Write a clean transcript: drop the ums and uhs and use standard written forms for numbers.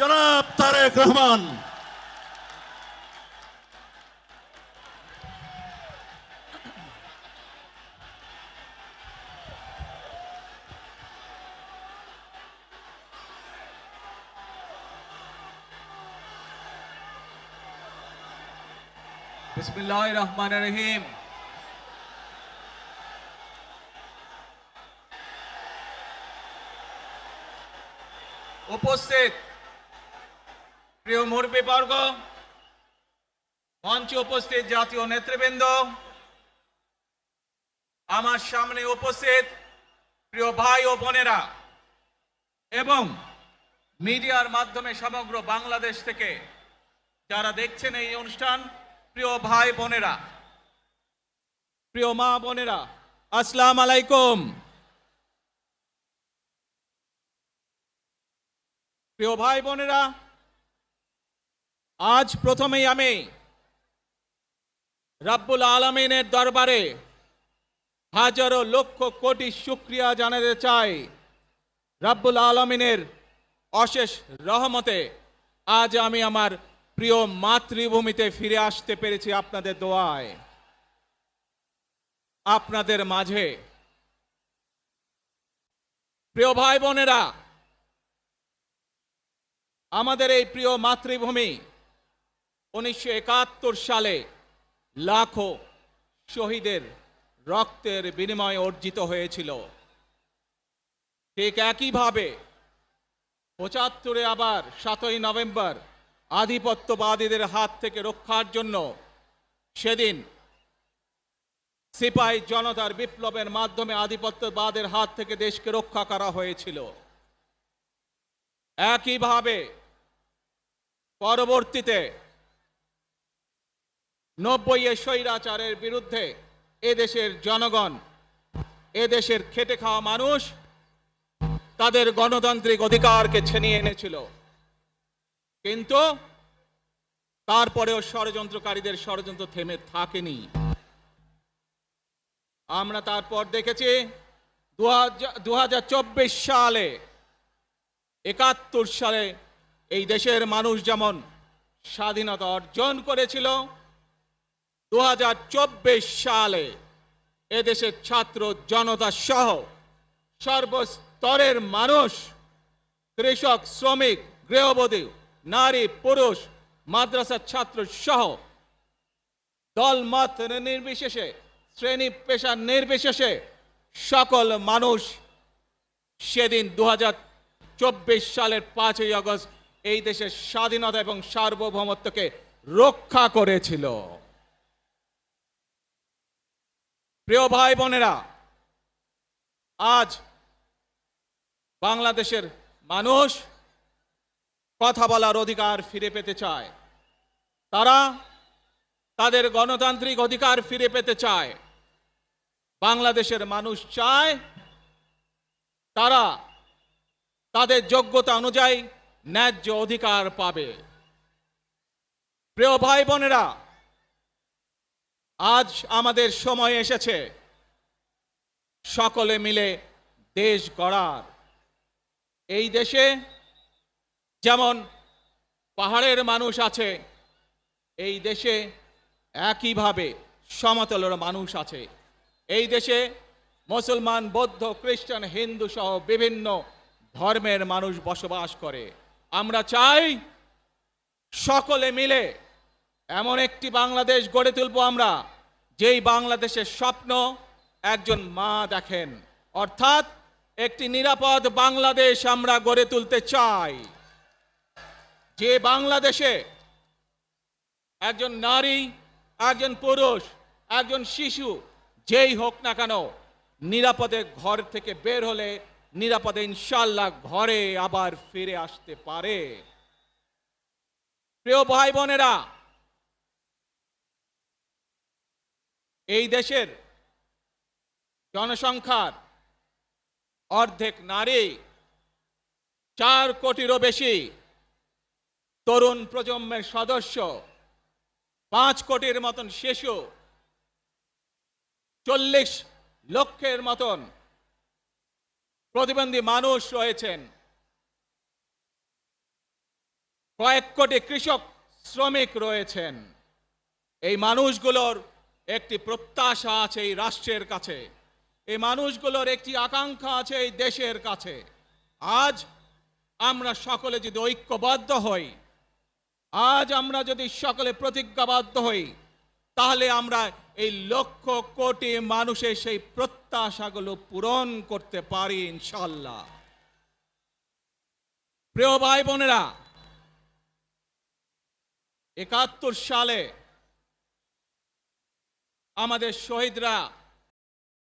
জনাব তারেক রহমান। বিসমিল্লাহির রহমানির রহিম। উপস্থিত প্রিয় মুরব্বীবর্গ, মঞ্চে উপস্থিত জাতীয় নেতৃবৃন্দ, আমার সামনে উপস্থিত প্রিয় ভাই ও বোনেরা এবং মিডিয়ার মাধ্যমে সমগ্র বাংলাদেশ থেকে যারা দেখছেন এই অনুষ্ঠান, প্রিয় ভাই বোনেরা, প্রিয় মা বোনেরা, আসসালামু আলাইকুম। প্রিয় ভাই বোনেরা, আজ প্রথমেই আমি রাব্বুল আলামিনের দরবারে হাজারো লক্ষ কোটি শুকরিয়া জানাতে চাই। রাব্বুল আলামিনের অশেষ রহমতে আজ আমি আমার প্রিয় মাতৃভূমিতে ফিরে আসতে পেরেছি আপনাদের দোয়ায়। আপনাদের মাঝে প্রিয় ভাই বোনেরা, আমাদের এই প্রিয় মাতৃভূমি 1971 সালে লাখো শহীদের রক্তের বিনিময়ে অর্জিত হয়েছিল। ঠিক একইভাবে 75-এ আবার 7ই নভেম্বর আধিপত্যবাদীদের হাত থেকে রক্ষার জন্য সেদিন সিপাহী জনতার বিপ্লবের মাধ্যমে আধিপত্যবাদের হাত থেকে দেশকে রক্ষা করা হয়েছিল। একইভাবে পরবর্তীতে 90-এ স্বৈরাচারের বিরুদ্ধে এদেশের জনগণ, এদেশের খেটে খাওয়া মানুষ তাদের গণতান্ত্রিক অধিকারকে ছিনিয়ে এনেছিল। কিন্তু তারপরেও ষড়যন্ত্রকারীদের ষড়যন্ত্র থেমে থাকেনি। আমরা তারপর দেখেছি 2024 সালে, 71 সালে এই দেশের মানুষ যেমন স্বাধীনতা অর্জন করেছিল, 2024 সালে এদেশের ছাত্র জনতা সহ সর্বস্তরের মানুষ, কৃষক, শ্রমিক, গৃহবধূ, নারী, পুরুষ, মাদ্রাসার ছাত্র সহ দলমত নির্বিশেষে, শ্রেণী পেশা নির্বিশেষে সকল মানুষ সেদিন 2024 সালের 5ই আগস্ট এই দেশের স্বাধীনতা এবং সার্বভৌমত্বকে রক্ষা করেছিল। প্রিয় ভাই বোনেরা, আজ বাংলাদেশের মানুষ কথা বলার অধিকার ফিরে পেতে চায়। তারা তাদের গণতান্ত্রিক অধিকার ফিরে পেতে চায়। বাংলাদেশের মানুষ চায় তারা তাদের যোগ্যতা অনুযায়ী ন্যায্য অধিকার পাবে। প্রিয় ভাই বোনেরা, আজ আমাদের সময় এসেছে সকলে মিলে দেশ গড়ার। এই দেশে যেমন পাহাড়ের মানুষ আছে, এই দেশে একইভাবে সমতলের মানুষ আছে। এই দেশে মুসলমান, বৌদ্ধ, খ্রিস্টান, হিন্দু সহ বিভিন্ন ধর্মের মানুষ বসবাস করে। আমরা চাই সকলে মিলে এমন একটি বাংলাদেশ গড়ে তুলব আমরা, যেই বাংলাদেশের স্বপ্ন একজন মা দেখেন, অর্থাৎ একটি নিরাপদ বাংলাদেশ আমরা গড়ে তুলতে চাই। যে বাংলাদেশে একজন নারী, একজন পুরুষ, একজন শিশু যেই হোক না কেন নিরাপদে ঘর থেকে বের হলে নিরাপদে ইনশাআল্লাহ ঘরে আবার ফিরে আসতে পারে। প্রিয় ভাই বোনেরা, এই দেশের জনসংখ্যার অর্ধেক নারী, 4 কোটিরও বেশি তরুণ প্রজন্মের সদস্য, 5 কোটির মতন শিশু, 40 লক্ষের মতন প্রতিবন্ধী মানুষ রয়েছেন। কয়েক কোটি কৃষক শ্রমিক রয়েছেন। এই মানুষগুলোর একটি প্রত্যাশা আছে এই রাষ্ট্রের কাছে, এই মানুষগুলোর একটি আকাঙ্ক্ষা আছে এই দেশের কাছে। আজ আমরা সকলে যদি ঐক্যবদ্ধ হই, আজ আমরা যদি সকলে প্রতিজ্ঞাবদ্ধ হই, তাহলে আমরা এই লক্ষ কোটি মানুষের সেই প্রত্যাশাগুলো পূরণ করতে পারি ইনশাআল্লাহ। প্রিয় ভাই বোনেরা, 71 সালে আমাদের শহীদরা